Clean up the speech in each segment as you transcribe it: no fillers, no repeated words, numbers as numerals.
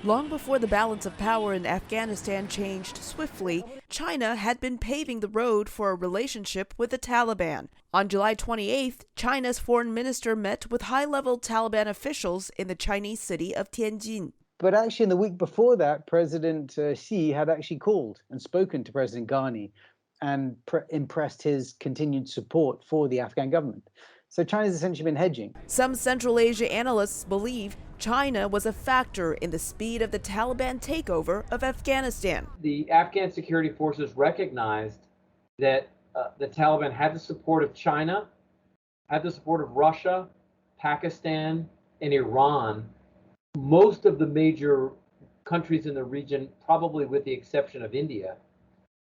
Long before the balance of power in Afghanistan changed swiftly, China had been paving the road for a relationship with the Taliban. On July 28th, China's foreign minister met with high-level Taliban officials in the Chinese city of Tianjin. But actually, in the week before that, President Xi had actually called and spoken to President Ghani and impressed his continued support for the Afghan government. So China's essentially been hedging. Some Central Asia analysts believe China was a factor in the speed of the Taliban takeover of Afghanistan. The Afghan security forces recognized that the Taliban had the support of China, had the support of Russia, Pakistan, and Iran. Most of the major countries in the region, probably with the exception of India.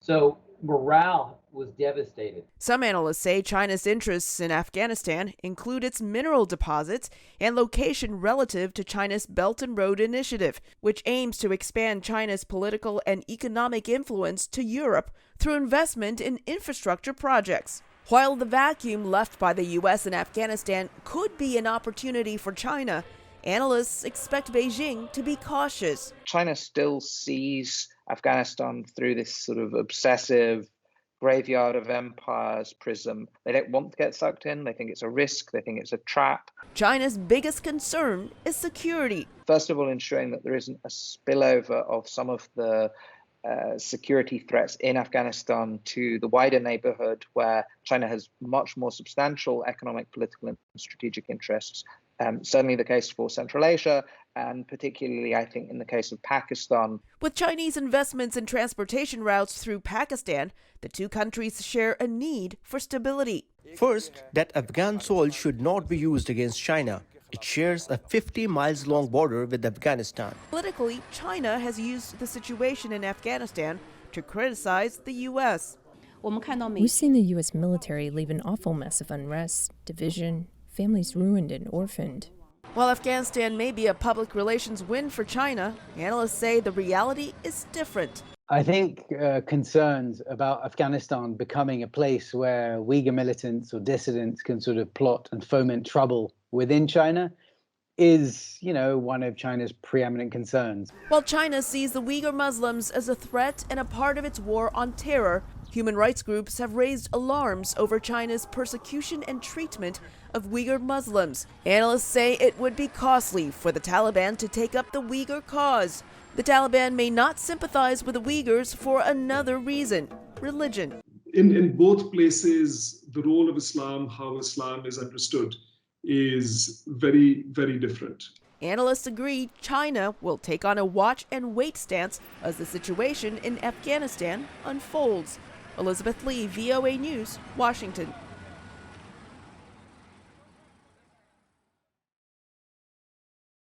So morale was devastated. Some analysts say China's interests in Afghanistan include its mineral deposits and location relative to China's Belt and Road Initiative, which aims to expand China's political and economic influence to Europe through investment in infrastructure projects. While the vacuum left by the U.S. in Afghanistan could be an opportunity for China, analysts expect Beijing to be cautious. China still sees Afghanistan through this sort of obsessive graveyard of empires prism. They don't want to get sucked in. They think it's a risk. They think it's a trap. China's biggest concern is security. First of all, ensuring that there isn't a spillover of some of the security threats in Afghanistan to the wider neighborhood, where China has much more substantial economic, political, and strategic interests. Certainly the case for Central Asia, and particularly, I think, in the case of Pakistan. With Chinese investments in transportation routes through Pakistan, the two countries share a need for stability. First, that Afghan soil should not be used against China. It shares a 50 miles long border with Afghanistan. Politically, China has used the situation in Afghanistan to criticize the U.S. We've seen the U.S. military leave an awful mess of unrest, division, families ruined and orphaned. While Afghanistan may be a public relations win for China, analysts say the reality is different. I think concerns about Afghanistan becoming a place where Uyghur militants or dissidents can sort of plot and foment trouble within China is, one of China's preeminent concerns. While China sees the Uyghur Muslims as a threat and a part of its war on terror, human rights groups have raised alarms over China's persecution and treatment of Uyghur Muslims. Analysts say it would be costly for the Taliban to take up the Uyghur cause. The Taliban may not sympathize with the Uyghurs for another reason: religion. In both places, the role of Islam, how Islam is understood, is very, very different. Analysts agree China will take on a watch-and-wait stance as the situation in Afghanistan unfolds. Elizabeth Lee, VOA News, Washington.